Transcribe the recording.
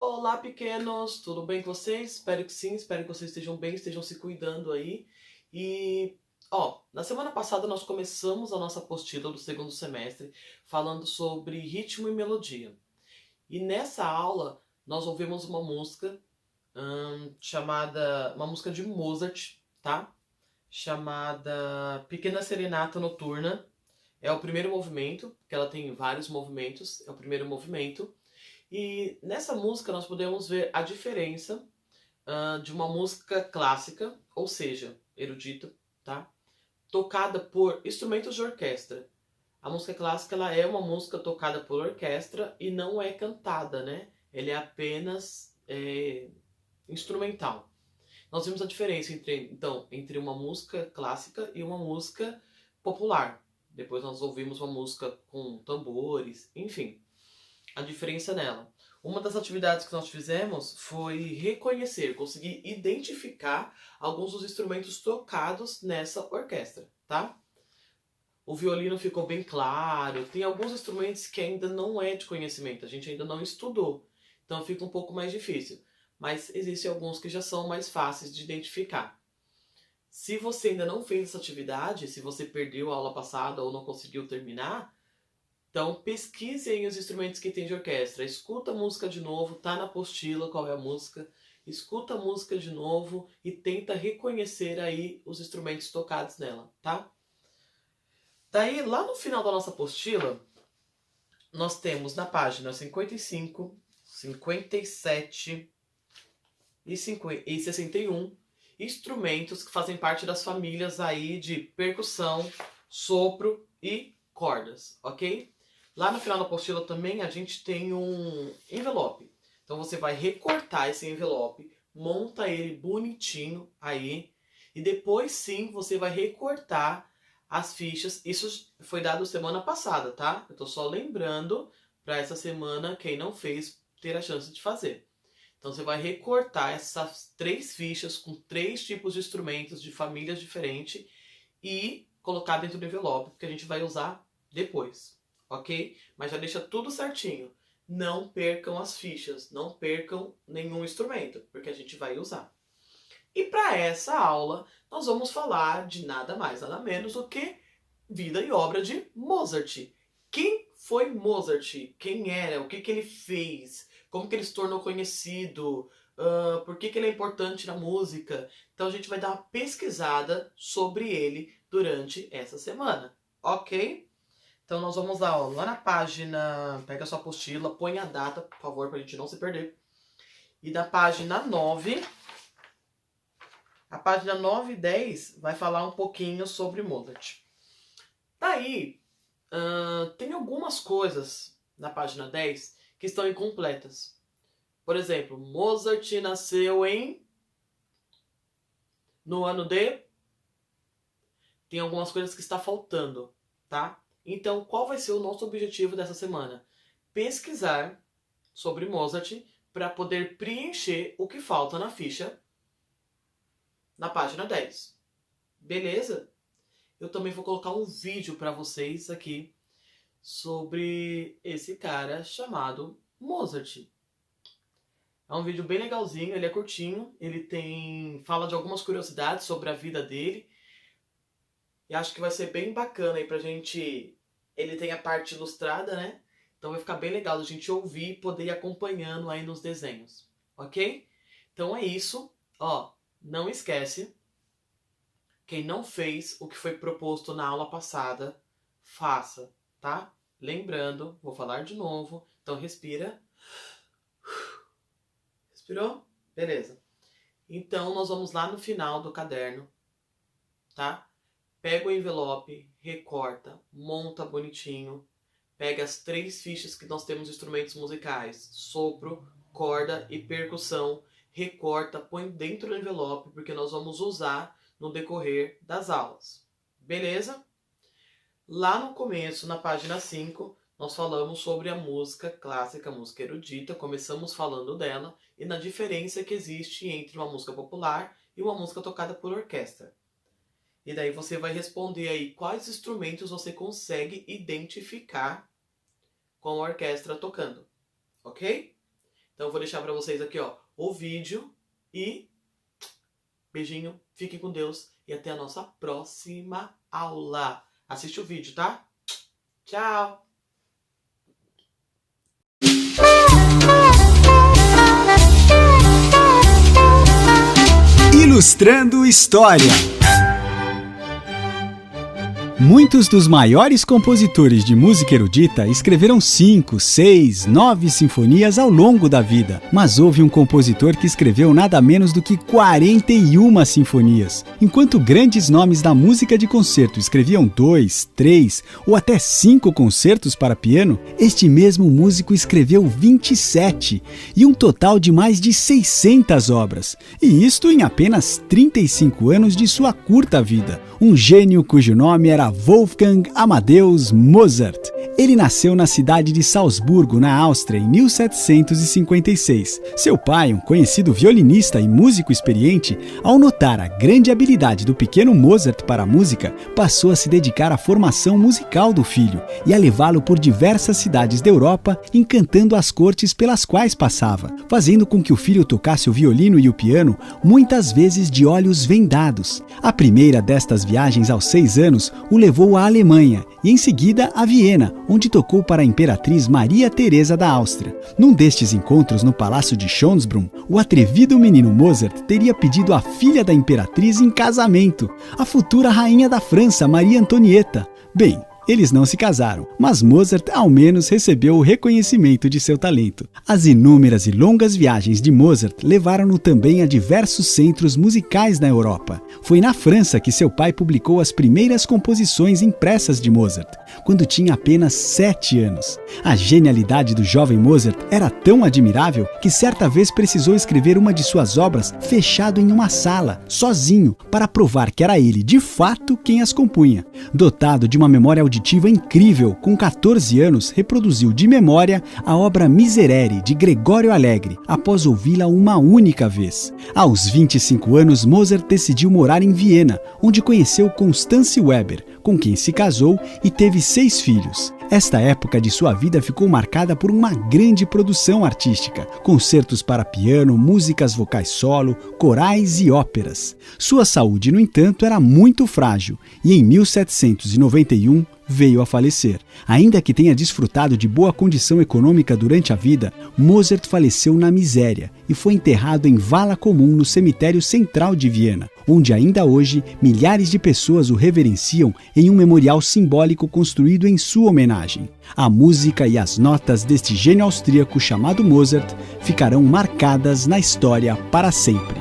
Olá, pequenos! Tudo bem com vocês? Espero que sim, espero que vocês estejam bem, estejam se cuidando aí. Na semana passada nós começamos a nossa apostila do segundo semestre falando sobre ritmo e melodia. E nessa aula nós ouvimos uma música uma música de Mozart, tá? Chamada Pequena Serenata Noturna. É o primeiro movimento, porque ela tem vários movimentos, é o primeiro movimento. E nessa música nós podemos ver a diferença de uma música clássica, ou seja, erudita, tá? Tocada por instrumentos de orquestra. A música clássica ela é uma música tocada por orquestra e não é cantada, né? Ela é apenas instrumental. Nós vimos a diferença entre uma música clássica e uma música popular. Depois nós ouvimos uma música com tambores, enfim, a diferença nela. Uma das atividades que nós fizemos foi reconhecer, conseguir identificar alguns dos instrumentos tocados nessa orquestra, tá? O violino ficou bem claro, tem alguns instrumentos que ainda não é de conhecimento, a gente ainda não estudou, então fica um pouco mais difícil. Mas existem alguns que já são mais fáceis de identificar. Se você ainda não fez essa atividade, se você perdeu a aula passada ou não conseguiu terminar, então pesquise aí os instrumentos que tem de orquestra. Escuta a música de novo, tá na apostila qual é a música. Escuta a música de novo e tenta reconhecer aí os instrumentos tocados nela, tá? Daí, lá no final da nossa apostila, nós temos na página 55, 57 e 61 instrumentos que fazem parte das famílias aí de percussão, sopro e cordas, ok? Lá no final da apostila também a gente tem um envelope. Então você vai recortar esse envelope, monta ele bonitinho aí e depois sim você vai recortar as fichas. Isso foi dado semana passada, tá? Eu tô só lembrando para essa semana quem não fez ter a chance de fazer. Então você vai recortar essas 3 fichas com 3 tipos de instrumentos de famílias diferentes e colocar dentro do envelope que a gente vai usar depois, ok? Mas já deixa tudo certinho. Não percam as fichas, não percam nenhum instrumento, porque a gente vai usar. E para essa aula, nós vamos falar de nada mais, nada menos do que vida e obra de Mozart. Quem foi Mozart? Quem era? O que ele fez? Como que ele se tornou conhecido? Por que ele é importante na música? Então a gente vai dar uma pesquisada sobre ele durante essa semana, ok? Então nós vamos lá na página, pega a sua apostila, põe a data, por favor, para a gente não se perder. E na página 9, a página 9 e 10 vai falar um pouquinho sobre Mozart. Daí, tem algumas coisas na página 10 que estão incompletas. Por exemplo, Mozart nasceu no ano de... Tem algumas coisas que está faltando, tá? Então, qual vai ser o nosso objetivo dessa semana? Pesquisar sobre Mozart para poder preencher o que falta na ficha na página 10. Beleza? Eu também vou colocar um vídeo para vocês aqui sobre esse cara chamado Mozart. É um vídeo bem legalzinho, ele é curtinho, fala de algumas curiosidades sobre a vida dele. E acho que vai ser bem bacana aí pra gente. Ele tem a parte ilustrada, né? Então vai ficar bem legal a gente ouvir e poder ir acompanhando aí nos desenhos, ok? Então é isso. Ó, não esquece, quem não fez o que foi proposto na aula passada, faça, tá? Lembrando, vou falar de novo. Então respira. Respirou? Beleza. Então nós vamos lá no final do caderno, tá? Pega o envelope, recorta, monta bonitinho. Pega as 3 fichas que nós temos de instrumentos musicais, sopro, corda e percussão. Recorta, põe dentro do envelope, porque nós vamos usar no decorrer das aulas. Beleza? Lá no começo, na página 5, nós falamos sobre a música clássica, a música erudita, começamos falando dela e na diferença que existe entre uma música popular e uma música tocada por orquestra. E daí você vai responder aí quais instrumentos você consegue identificar com a orquestra tocando, ok? Então eu vou deixar pra vocês aqui, ó, o vídeo e beijinho, fiquem com Deus e até a nossa próxima aula. Assiste o vídeo, tá? Tchau! Ilustrando História. Muitos dos maiores compositores de música erudita escreveram 5, 6, 9 sinfonias ao longo da vida, mas houve um compositor que escreveu nada menos do que 41 sinfonias. Enquanto grandes nomes da música de concerto escreviam 2, 3 ou até 5 concertos para piano, este mesmo músico escreveu 27 e um total de mais de 600 obras, e isto em apenas 35 anos de sua curta vida. Um gênio cujo nome era Wolfgang Amadeus Mozart. Ele nasceu na cidade de Salzburgo, na Áustria, em 1756. Seu pai, um conhecido violinista e músico experiente, ao notar a grande habilidade do pequeno Mozart para a música, passou a se dedicar à formação musical do filho e a levá-lo por diversas cidades da Europa, encantando as cortes pelas quais passava, fazendo com que o filho tocasse o violino e o piano, muitas vezes de olhos vendados. A primeira destas viagens aos 6 anos o levou à Alemanha e em seguida a Viena, onde tocou para a imperatriz Maria Teresa da Áustria. Num destes encontros no Palácio de Schönbrunn, o atrevido menino Mozart teria pedido a filha da imperatriz em casamento, a futura rainha da França, Maria Antonieta. Bem, eles não se casaram, mas Mozart ao menos recebeu o reconhecimento de seu talento. As inúmeras e longas viagens de Mozart levaram-no também a diversos centros musicais na Europa. Foi na França que seu pai publicou as primeiras composições impressas de Mozart, quando tinha apenas 7 anos. A genialidade do jovem Mozart era tão admirável que certa vez precisou escrever uma de suas obras fechado em uma sala, sozinho, para provar que era ele, de fato, quem as compunha. Dotado de uma memória auditiva incrível, com 14 anos, reproduziu de memória a obra Miserere, de Gregório Allegri, após ouvi-la uma única vez. Aos 25 anos, Mozart decidiu morar em Viena, onde conheceu Constance Weber, com quem se casou e teve 6 filhos. Esta época de sua vida ficou marcada por uma grande produção artística, concertos para piano, músicas vocais solo, corais e óperas. Sua saúde, no entanto, era muito frágil e em 1791 veio a falecer. Ainda que tenha desfrutado de boa condição econômica durante a vida, Mozart faleceu na miséria e foi enterrado em vala comum no cemitério central de Viena, onde ainda hoje milhares de pessoas o reverenciam em um memorial simbólico construído em sua homenagem. A música e as notas deste gênio austríaco chamado Mozart ficarão marcadas na história para sempre.